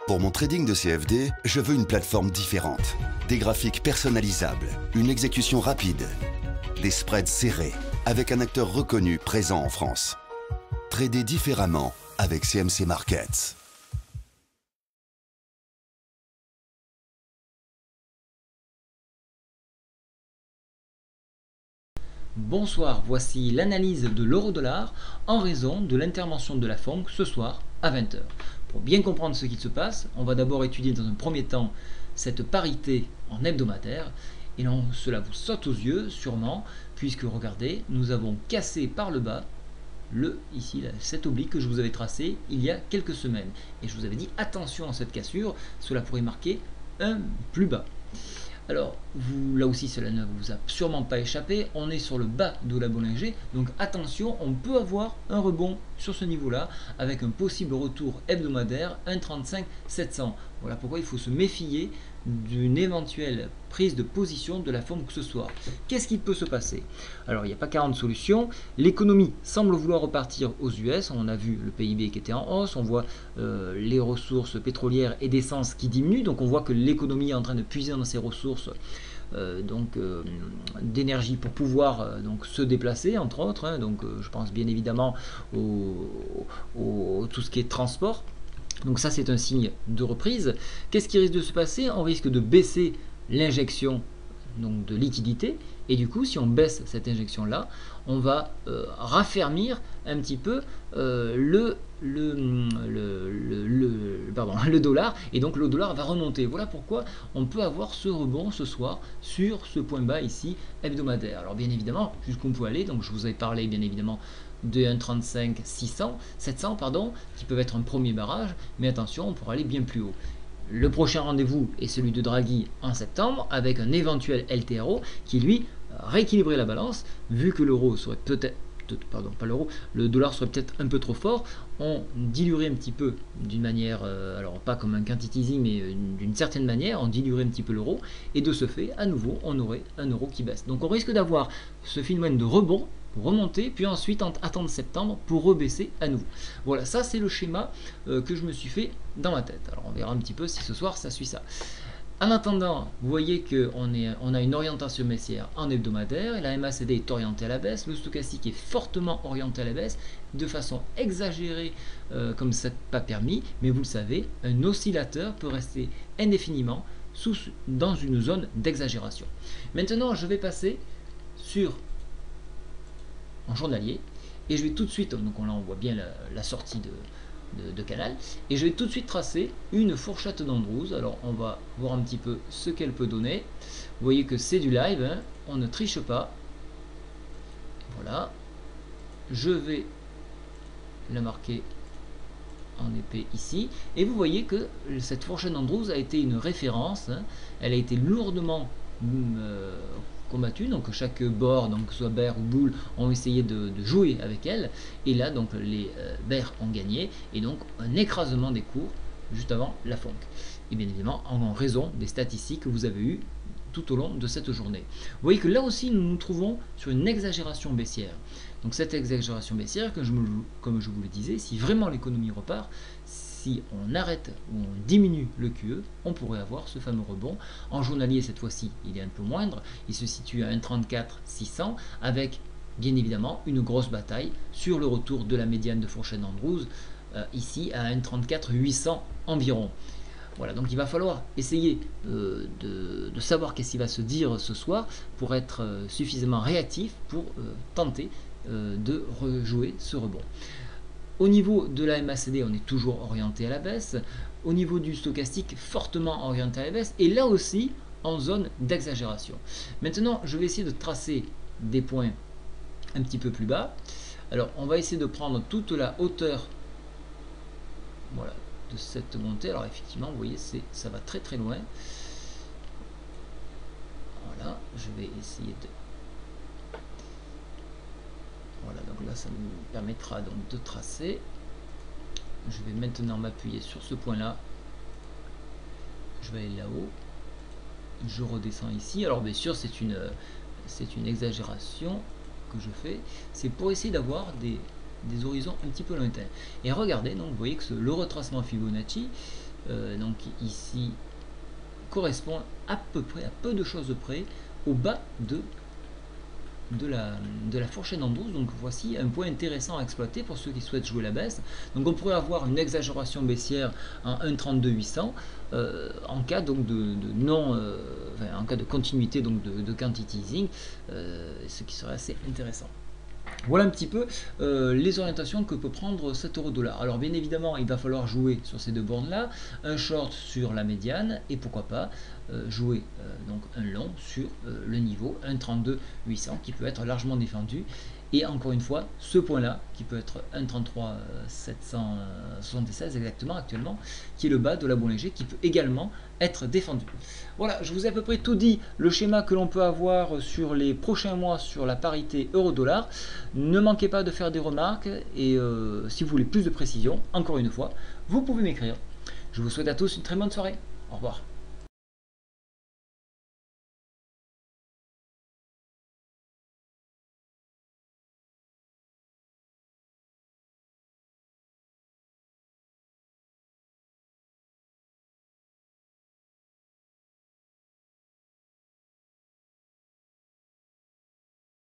Pour mon trading de CFD, je veux une plateforme différente. Des graphiques personnalisables, une exécution rapide, des spreads serrés, avec un acteur reconnu présent en France. Trader différemment avec CMC Markets. Bonsoir, voici l'analyse de l'euro-dollar en raison de l'intervention de la FONC ce soir à 20 h. Pour bien comprendre ce qu'il se passe, on va d'abord étudier dans un premier temps cette parité en hebdomadaire. Et non, cela vous saute aux yeux sûrement, puisque regardez, nous avons cassé par le bas cet oblique que je vous avais tracé il y a quelques semaines. Et je vous avais dit attention à cette cassure, cela pourrait marquer un plus bas. Alors, là aussi, cela ne vous a sûrement pas échappé, on est sur le bas de la Bollinger, donc attention, on peut avoir un rebond sur ce niveau-là, avec un possible retour hebdomadaire 1,35 700. Voilà pourquoi il faut se méfier d'une éventuelle prise de position de la forme que ce soit. Qu'est-ce qui peut se passer? Alors, il n'y a pas 40 solutions. L'économie semble vouloir repartir aux US. On a vu le PIB qui était en hausse. On voit les ressources pétrolières et d'essence qui diminuent. Donc, on voit que l'économie est en train de puiser dans ses ressources d'énergie pour pouvoir se déplacer, entre autres. Je pense bien évidemment tout ce qui est transport. Donc ça, c'est un signe de reprise. Qu'est-ce qui risque de se passer? On risque de baisser l'injection de liquidité, et du coup, si on baisse cette injection là, on va raffermir un petit peu le dollar, et donc le dollar va remonter. Voilà pourquoi on peut avoir ce rebond ce soir sur ce point bas ici hebdomadaire. Alors bien évidemment, jusqu'où on peut aller, donc je vous avais parlé bien évidemment de 1,35 700 pardon, qui peuvent être un premier barrage, mais attention, on pourra aller bien plus haut. Le prochain rendez-vous est celui de Draghi en septembre, avec un éventuel LTRO qui lui rééquilibrerait la balance, vu que l'euro serait peut-être, pardon, pas l'euro, le dollar serait peut-être un peu trop fort. On diluerait un petit peu d'une manière, alors pas comme un quantity easing, mais d'une certaine manière, on diluerait un petit peu l'euro, et de ce fait, à nouveau, on aurait un euro qui baisse. Donc on risque d'avoir ce phénomène de rebond, pour remonter, puis ensuite attendre septembre pour rebaisser à nouveau. Voilà, ça c'est le schéma que je me suis fait dans ma tête. Alors on verra un petit peu si ce soir ça suit ça. En attendant, vous voyez qu'on a une orientation baissière en hebdomadaire, et la MACD est orientée à la baisse, le stochastique est fortement orienté à la baisse, de façon exagérée comme ça n'est pas permis, mais vous le savez, un oscillateur peut rester indéfiniment dans une zone d'exagération. Maintenant, je vais passer en journalier, et je vais tout de suite, donc là on voit bien la sortie de canal, et je vais tout de suite tracer une fourchette d'Andrews. Alors on va voir un petit peu ce qu'elle peut donner. Vous voyez que c'est du live, hein, on ne triche pas. Voilà, je vais la marquer en épais ici, et vous voyez que cette fourchette d'Andrews a été une référence, hein, elle a été lourdement combattu, donc chaque bord, donc soit bear ou bull, ont essayé de jouer avec elle, et là donc les bears ont gagné, et donc un écrasement des cours juste avant la FONC, et bien évidemment en raison des statistiques que vous avez eues tout au long de cette journée. Vous voyez que là aussi nous nous trouvons sur une exagération baissière. Donc cette exagération baissière, comme je vous le disais, si vraiment l'économie repart, si on arrête ou on diminue le QE, on pourrait avoir ce fameux rebond. En journalier, cette fois-ci, il est un peu moindre. Il se situe à 1,34 600, avec bien évidemment une grosse bataille sur le retour de la médiane de fourchette d'Andrews, ici à 1,34 800 environ. Voilà, donc il va falloir essayer de savoir qu'est-ce qui va se dire ce soir pour être suffisamment réactif pour tenter de rejouer ce rebond. Au niveau de la MACD, on est toujours orienté à la baisse. Au niveau du stochastique, fortement orienté à la baisse. Et là aussi, en zone d'exagération. Maintenant, je vais essayer de tracer des points un petit peu plus bas. Alors, on va essayer de prendre toute la hauteur, voilà, de cette montée. Alors, effectivement, vous voyez, ça va très très loin. Voilà, je vais essayer de... Voilà, donc là ça nous permettra donc de tracer. Je vais maintenant m'appuyer sur ce point là, je vais aller là-haut, je redescends ici. Alors bien sûr c'est une exagération que je fais, c'est pour essayer d'avoir des horizons un petit peu lointains. Et regardez, donc vous voyez que le retracement Fibonacci donc ici, correspond à peu près, à peu de choses près, au bas de la fourchette d'Andrews. Donc voici un point intéressant à exploiter pour ceux qui souhaitent jouer la baisse. Donc on pourrait avoir une exagération baissière en 1,32 800 en cas donc de non, en cas de continuité donc de quantity easing, ce qui serait assez intéressant. Voilà un petit peu les orientations que peut prendre cet euro-dollar. Alors bien évidemment, il va falloir jouer sur ces deux bornes-là, un short sur la médiane et pourquoi pas jouer donc un long sur le niveau 1,32 800 qui peut être largement défendu. Et encore une fois, ce point-là, qui peut être 1,33 776 exactement actuellement, qui est le bas de la Bon Léger, qui peut également être défendu. Voilà, je vous ai à peu près tout dit, le schéma que l'on peut avoir sur les prochains mois sur la parité euro-dollar. Ne manquez pas de faire des remarques et si vous voulez plus de précision, encore une fois, vous pouvez m'écrire. Je vous souhaite à tous une très bonne soirée. Au revoir.